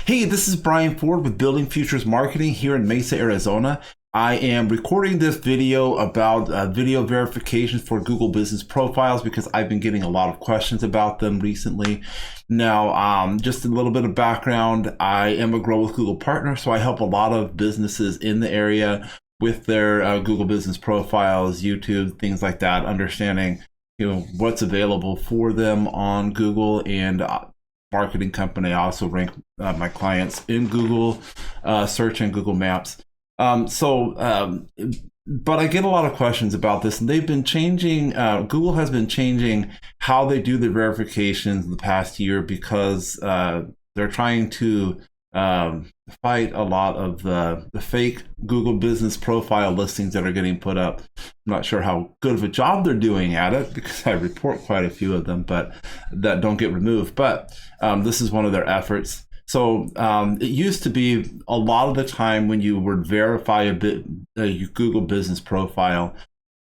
Hey, this is Brian Ford with Building Futures Marketing here in Mesa, Arizona. I am recording this video about video verification for Google Business Profiles because I've been getting a lot of questions about them recently. Now, just a little bit of background. I am a Grow with Google partner, so I help a lot of businesses in the area with their Google Business Profiles, YouTube, things like that, understanding what's available for them on Google and marketing company. I also rank my clients in Google search and Google Maps. But I get a lot of questions about this, and they've been changing. Google has been changing how they do the verifications the past year because they're trying to fight a lot of the fake Google Business Profile listings that are getting put up. I'm not sure how good of a job they're doing at it because I report quite a few of them, but that don't get removed. But this is one of their efforts. So it used to be a lot of the time when you would verify your Google Business Profile,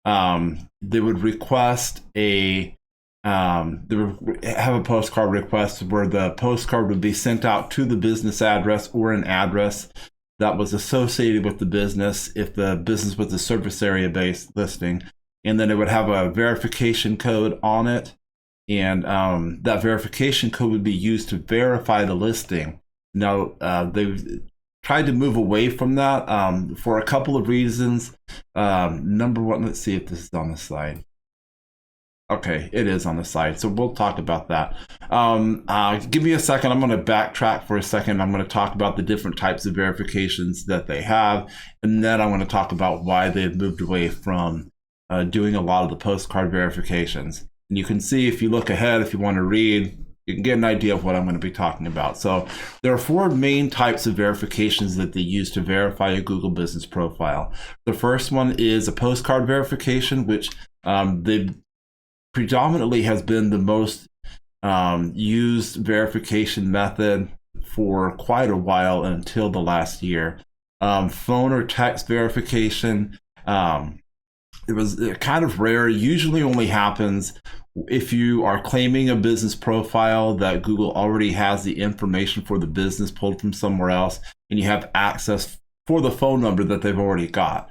they would request they would have a postcard request where the postcard would be sent out to the business address or an address that was associated with the business if the business was a service area based listing, and then it would have a verification code on it. And that verification code would be used to verify the listing. Now, they've tried to move away from that for a couple of reasons. Number one, let's see if this is on the slide. Okay, it is on the slide, so we'll talk about that. Give me a second. I'm going to backtrack for a second. I'm going to talk about the different types of verifications that they have, and then I'm going to talk about why they've moved away from doing a lot of the postcard verifications. And you can see if you look ahead, if you want to read, you can get an idea of what I'm going to be talking about. So there are four main types of verifications that they use to verify a Google Business Profile. The first one is a postcard verification, which they predominantly has been the most used verification method for quite a while until the last year. Phone or text verification. It was kind of rare. Usually only happens if you are claiming a business profile that Google already has the information for the business pulled from somewhere else, and you have access for the phone number that they've already got.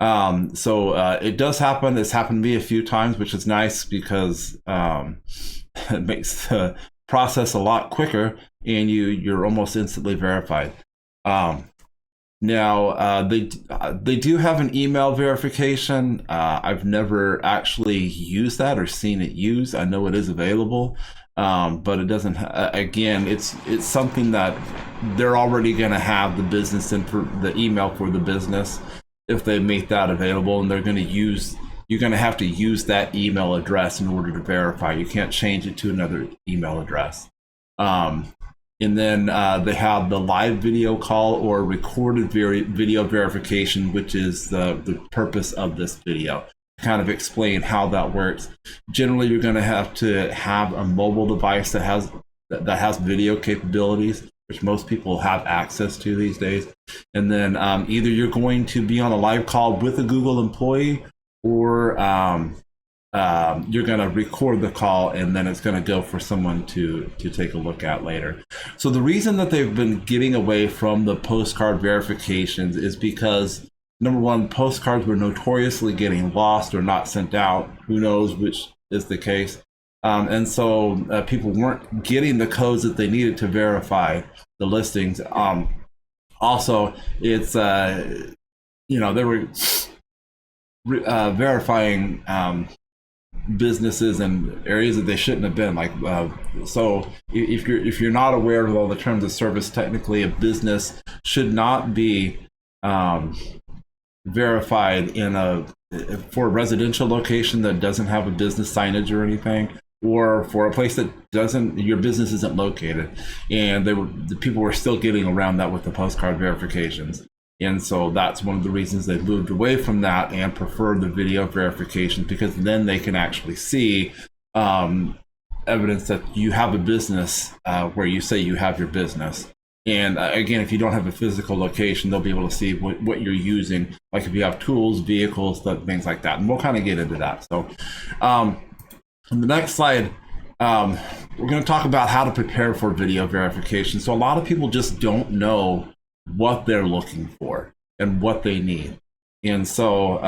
It does happen. It's happened to me a few times, which is nice because it makes the process a lot quicker, and you're almost instantly verified. Now, they do have an email verification. I've never actually used that or seen it used. I know it is available, but it doesn't. Again, it's something that they're already going to have the business and for the email for the business if they make that available, and they're going to use. You're going to have to use that email address in order to verify. You can't change it to another email address. And then they have the live video call or recorded video verification, which is the purpose of this video. Kind of explain how that works. Generally, you're going to have a mobile device that has video capabilities, which most people have access to these days. And then either you're going to be on a live call with a Google employee, or you're going to record the call, and then it's going to go for someone to take a look at later. So the reason that they've been getting away from the postcard verifications is because, number one, postcards were notoriously getting lost or not sent out. Who knows which is the case. And so people weren't getting the codes that they needed to verify the listings. Also, it's, they were verifying businesses and areas that they shouldn't have been. So if you're not aware of all the terms of service, technically a business should not be verified for a residential location that doesn't have a business signage or anything, or for a place that your business isn't located. And the people were still getting around that with the postcard verifications. And so that's one of the reasons they moved away from that and prefer the video verification, because then they can actually see evidence that you have a business where you say you have your business. And again, if you don't have a physical location, they'll be able to see what you're using, like if you have tools, vehicles, things like that. And we'll kind of get into that. So on the next slide, we're going to talk about how to prepare for video verification. So a lot of people just don't know what they're looking for and what they need. And so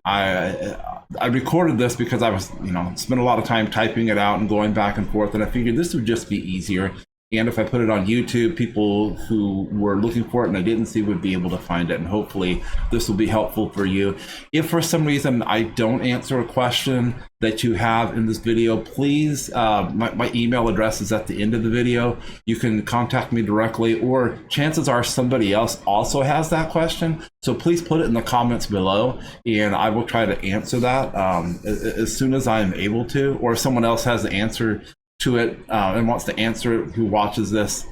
I recorded this because I was, spent a lot of time typing it out and going back and forth. And I figured this would just be easier. And if I put it on YouTube, people who were looking for it and I didn't see would be able to find it. And hopefully this will be helpful for you. If for some reason I don't answer a question that you have in this video, please, my email address is at the end of the video. You can contact me directly, or chances are somebody else also has that question. So please put it in the comments below and I will try to answer that as soon as I am able to, or if someone else has the answer to it and wants to answer it who watches this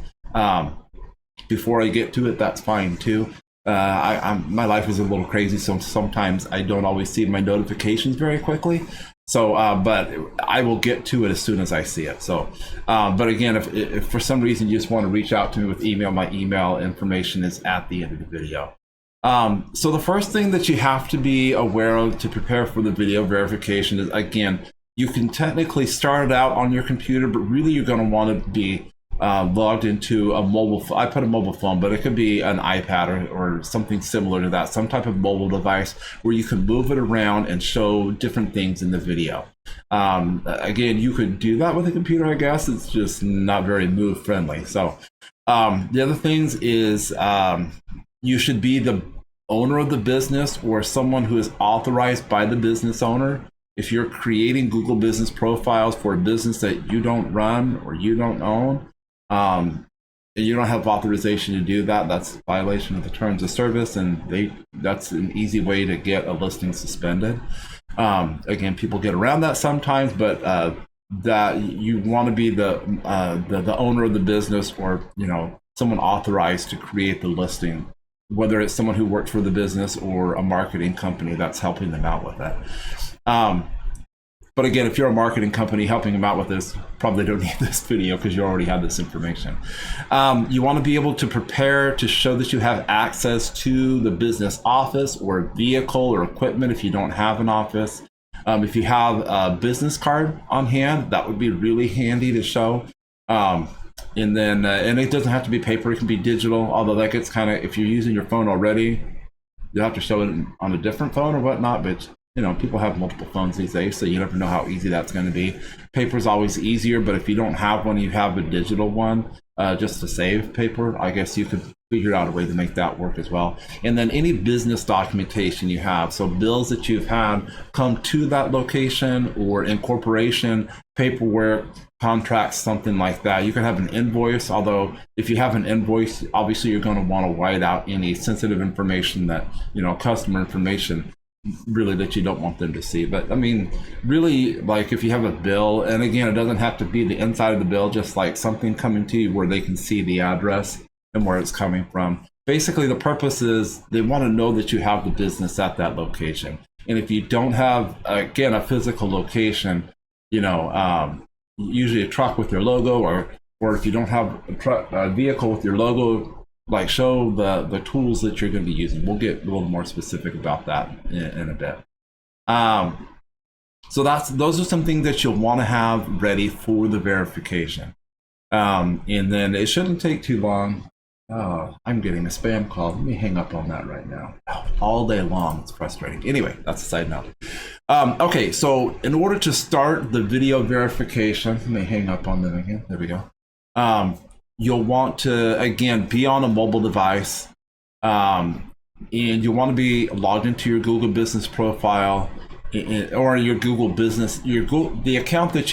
before I get to it, that's fine too. My life is a little crazy, so sometimes I don't always see my notifications very quickly. So, but I will get to it as soon as I see it. So, but again, if for some reason you just want to reach out to me with email, my email information is at the end of the video. So the first thing that you have to be aware of to prepare for the video verification is, again, you can technically start it out on your computer, but really you're going to want to be logged into a mobile phone. I put a mobile phone, but it could be an iPad or something similar to that, some type of mobile device where you can move it around and show different things in the video. Again, you could do that with a computer, I guess. It's just not very move friendly. So the other things is you should be the owner of the business or someone who is authorized by the business owner. If you're creating Google business profiles for a business that you don't run or you don't own, and you don't have authorization to do that, that's a violation of the terms of service, and that's an easy way to get a listing suspended. Again, people get around that sometimes, but that you want to be the owner of the business, or someone authorized to create the listing, whether it's someone who works for the business or a marketing company that's helping them out with it. But again, if you're a marketing company helping them out with this, probably don't need this video because you already have this information. You want to be able to prepare to show that you have access to the business office or vehicle or equipment if you don't have an office. If you have a business card on hand, that would be really handy to show. And then, and it doesn't have to be paper, it can be digital, although that gets kind of, if you're using your phone already, you'll have to show it on a different phone or whatnot, but people have multiple phones these days, so you never know how easy that's going to be. Paper is always easier, but if you don't have one, you have a digital one just to save paper. I guess you could figure out a way to make that work as well. And then any business documentation you have, so bills that you've had come to that location or incorporation, paperwork, contracts, something like that. You can have an invoice, although if you have an invoice, obviously you're going to want to white out any sensitive information that, customer information, really, that you don't want them to see. But I mean, really, like if you have a bill, and again, it doesn't have to be the inside of the bill, just like something coming to you where they can see the address and where it's coming from. Basically, the purpose is they want to know that you have the business at that location. And if you don't have, again, a physical location, usually a truck with your logo, or if you don't have a vehicle with your logo, like show the tools that you're going to be using. We'll get a little more specific about that in a bit. So those are some things that you'll want to have ready for the verification. And then it shouldn't take too long. Oh, I'm getting a spam call. Let me hang up on that right now. All day long, it's frustrating. Anyway, that's a side note. Okay, so in order to start the video verification, let me hang up on them again. There we go. You'll want to, again, be on a mobile device, and you'll want to be logged into your Google business profile or your Google business, the account that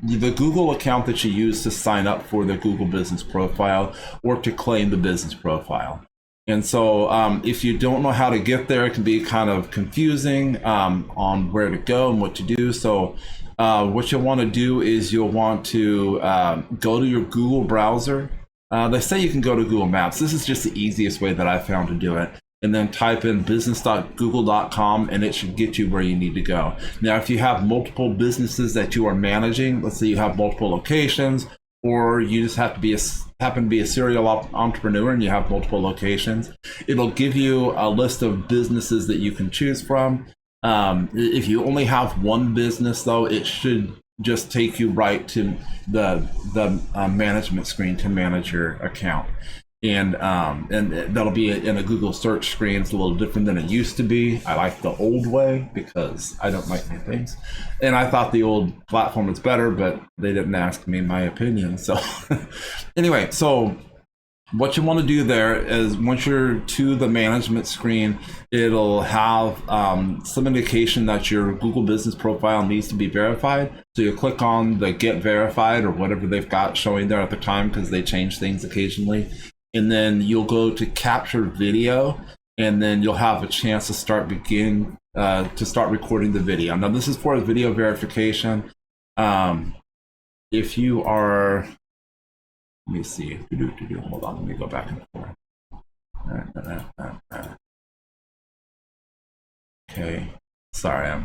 the Google account that you use to sign up for the Google business profile or to claim the business profile. And so if you don't know how to get there, it can be kind of confusing on where to go and what to do. So what you'll want to do is you'll want to go to your Google browser. They say you can go to Google Maps. This is just the easiest way that I found to do it. And then type in business.google.com and it should get you where you need to go. Now, if you have multiple businesses that you are managing, let's say you have multiple locations, or you just happen to be a serial entrepreneur and you have multiple locations, it'll give you a list of businesses that you can choose from. If you only have one business, though, it should just take you right to the management screen to manage your account. And that'll be in a Google search screen. It's a little different than it used to be. I like the old way because I don't like new things. And I thought the old platform was better, but they didn't ask me my opinion. So anyway, so what you want to do there is once you're to the management screen, it'll have some indication that your Google business profile needs to be verified. So you click on the get verified or whatever they've got showing there at the time, because they change things occasionally. And then you'll go to capture video, and then you'll have a chance to start recording the video. Now this is for video verification. If you are, let me see. Hold on, let me go back and forth. Okay, sorry.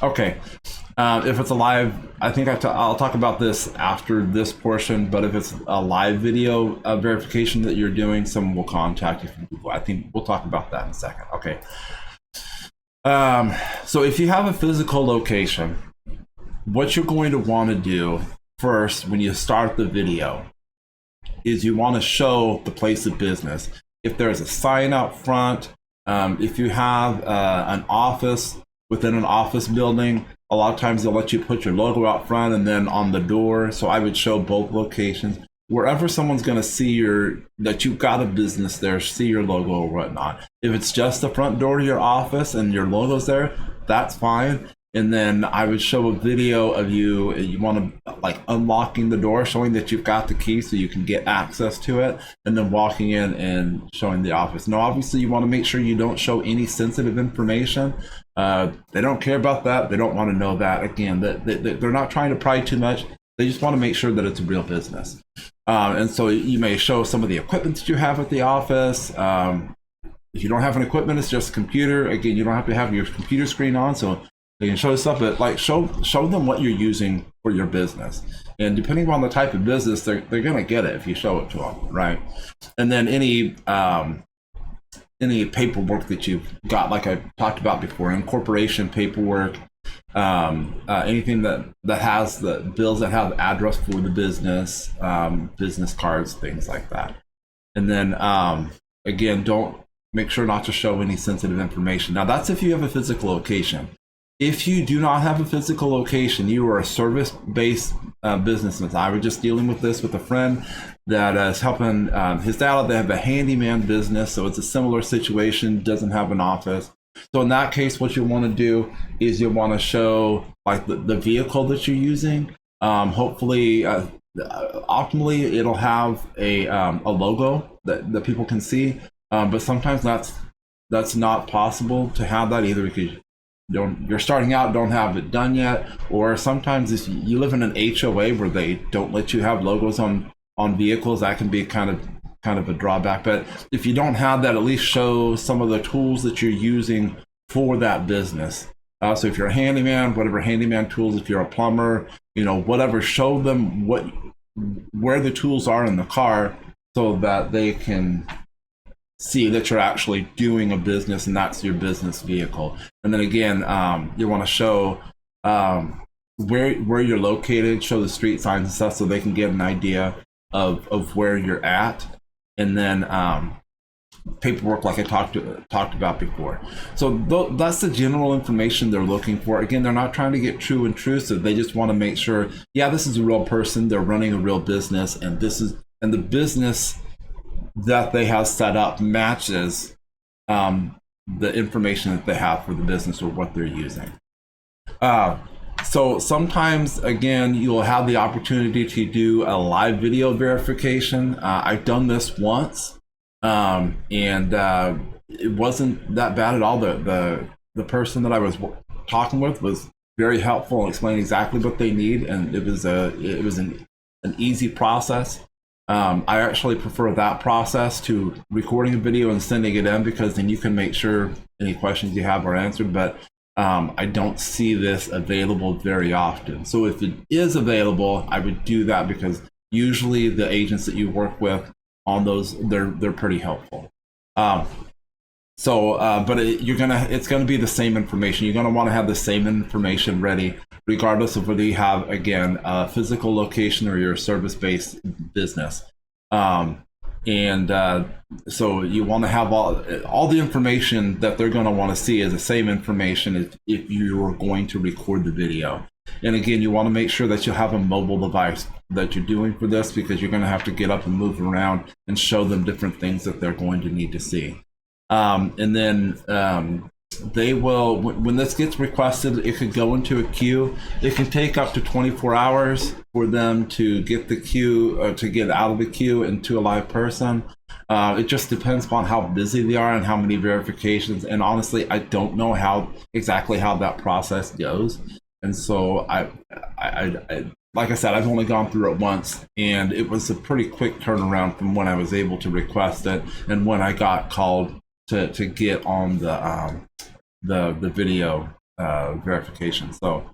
Okay. If it's a live, I think I'll talk about this after this portion, but if it's a live video verification that you're doing, someone will contact you from Google. I think we'll talk about that in a second. Okay. So if you have a physical location, what you're going to want to do first when you start the video is you want to show the place of business. If there's a sign out front, if you have an office within an office building, a lot of times they'll let you put your logo out front and then on the door. So I would show both locations. Wherever someone's going to see that you've got a business there, see your logo or whatnot. If it's just the front door to your office and your logo's there, that's fine. And then I would show a video of you want to like unlocking the door, showing that you've got the key so you can get access to it, and then walking in and showing the office. Now, obviously you want to make sure you don't show any sensitive information. They don't care about that. They don't want to know that. Again, they're not trying to pry too much. They just want to make sure that it's a real business. And so you may show some of the equipment that you have at the office. If you don't have an equipment, it's just a computer. Again, you don't have to have your computer screen on, so they can show stuff, but like show them what you're using for your business. And depending on the type of business, they're going to get it if you show it to them, right? And then any paperwork that you've got, like I talked about before, incorporation paperwork, anything that has the bills that have address for the business, business cards, things like that. And then again, make sure not to show any sensitive information. Now that's if you have a physical location. If you do not have a physical location, you are a service-based businessman. I was just dealing with this with a friend that is helping his dad. They have a handyman business, so it's a similar situation, doesn't have an office. So in that case, what you want to do is you want to show like the vehicle that you're using. Hopefully, optimally, it'll have a logo that people can see. But sometimes that's not possible to have that either because you're starting out, don't have it done yet, or sometimes if you live in an HOA where they don't let you have logos on vehicles, that can be kind of a drawback. But if you don't have that, at least show some of the tools that you're using for that business. So if you're a handyman, whatever handyman tools, if you're a plumber, whatever, show them where the tools are in the car so that they can see that you're actually doing a business and that's your business vehicle. And then again, you want to show where you're located, show the street signs and stuff so they can get an idea of where you're at. And then paperwork like I talked about before. So that's the general information they're looking for. Again, they're not trying to get true intrusive. They just want to make sure, yeah, this is a real person. They're running a real business, and the business that they have set up matches the information that they have for the business or what they're using. So sometimes, again, you'll have the opportunity to do a live video verification. I've done this once, and it wasn't that bad at all. The person that I was talking with was very helpful and explained exactly what they need, and it was an easy process. I actually prefer that process to recording a video and sending it in, because then you can make sure any questions you have are answered. But I don't see this available very often. So if it is available, I would do that, because usually the agents that you work with on those, they're pretty helpful. So, but it's gonna be the same information. You're gonna want to have the same information ready, regardless of whether you have, again, a physical location or your service-based business. And so you want to have all the information that they're going to want to see is the same information if you are going to record the video. And again, you want to make sure that you have a mobile device that you're doing for this, because you're going to have to get up and move around and show them different things that they're going to need to see. And then they will, when this gets requested, it could go into a queue. It can take up to 24 hours for them to get the queue, to get out of the queue into a live person. It just depends upon how busy they are and how many verifications. And honestly, I don't know exactly how that process goes. And so I like I said, I've only gone through it once, and it was a pretty quick turnaround from when I was able to request it and when I got called to get on the video verification. So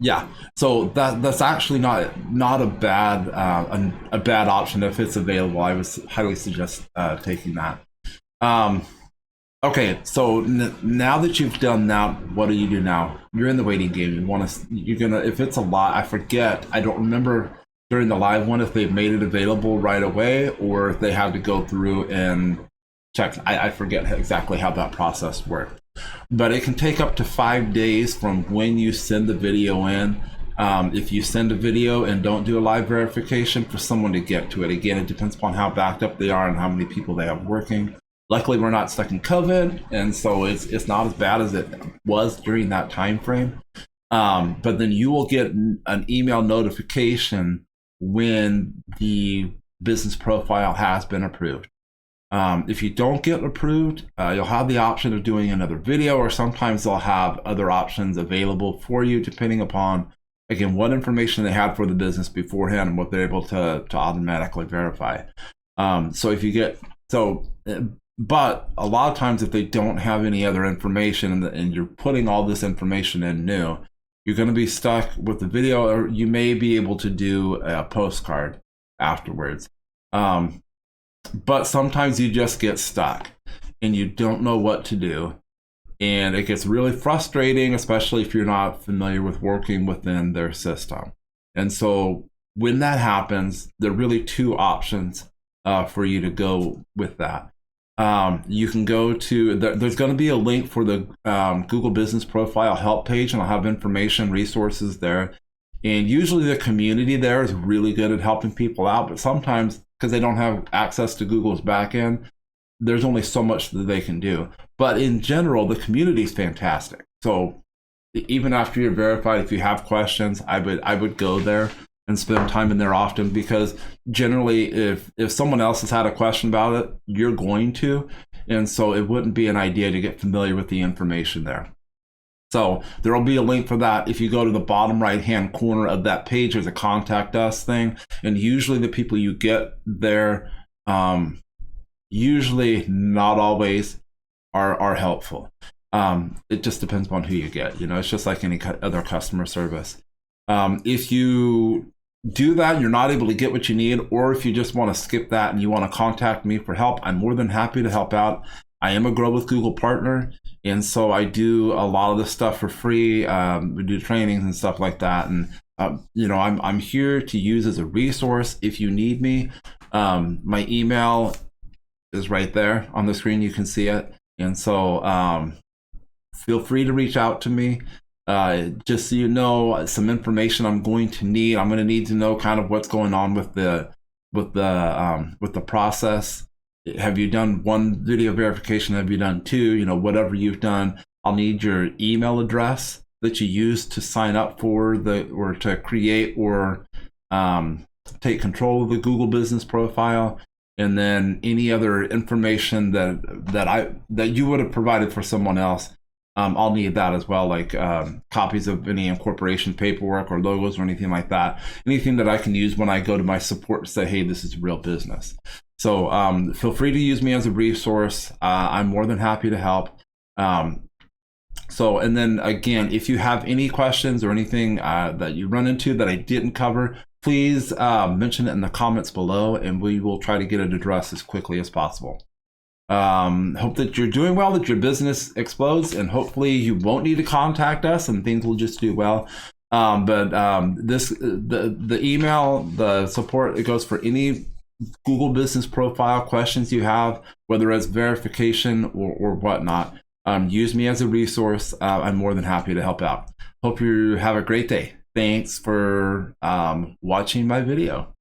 yeah, so that's actually not a bad option if it's available. I would highly suggest taking that. Okay, so now that you've done that, what do you do now? You're in the waiting game. If it's a lot, I forget, I don't remember during the live one if they've made it available right away or if they have to go through and check. I forget exactly how that process worked. But it can take up to 5 days from when you send the video in. If you send a video and don't do a live verification, for someone to get to it. Again, it depends upon how backed up they are and how many people they have working. Luckily, we're not stuck in COVID, and so it's not as bad as it was during that time frame. But then you will get an email notification when the business profile has been approved. If you don't get approved, you'll have the option of doing another video, or sometimes they'll have other options available for you depending upon, again, what information they had for the business beforehand and what they're able to automatically verify. But a lot of times if they don't have any other information and you're putting all this information in new, you're going to be stuck with the video, or you may be able to do a postcard afterwards. But sometimes you just get stuck and you don't know what to do. And it gets really frustrating, especially if you're not familiar with working within their system. And so when that happens, there are really two options for you to go with that. You can go to, there's going to be a link for the Google Business Profile help page, and I'll have information, resources there. And usually the community there is really good at helping people out, but sometimes because they don't have access to Google's backend, there's only so much that they can do. But in general, the community is fantastic. So even after you're verified, if you have questions, I would go there and spend time in there often, because generally if someone else has had a question about it, you're going to. And so it wouldn't be an idea to get familiar with the information there. So there will be a link for that. If you go to the bottom right-hand corner of that page, there's a contact us thing. And usually the people you get there, usually, not always, are helpful. It just depends on who you get. It's just like any other customer service. If you do that, you're not able to get what you need, or if you just want to skip that and you want to contact me for help, I'm more than happy to help out. I am a Grow with Google partner, and so I do a lot of this stuff for free. We do trainings and stuff like that, and I'm here to use as a resource if you need me. My email is right there on the screen. You can see it, and so feel free to reach out to me. Just so you know, some information I'm going to need. I'm going to need to know kind of what's going on with the process. Have you done one video verification? Have you done two? Whatever you've done, I'll need your email address that you use to sign up for or to create or take control of the Google Business Profile, and then any other information that you would have provided for someone else. I'll need that as well, like copies of any incorporation paperwork or logos or anything like that. Anything that I can use when I go to my support to say, hey, this is real business. So feel free to use me as a resource. I'm more than happy to help. And then again, if you have any questions or anything that you run into that I didn't cover, please mention it in the comments below, and we will try to get it addressed as quickly as possible. Hope that you're doing well, that your business explodes, and hopefully you won't need to contact us and things will just do well. The email, the support, it goes for any Google Business Profile questions you have, whether it's verification or whatnot. Use me as a resource. I'm more than happy to help out. Hope you have a great day. Thanks for watching my video.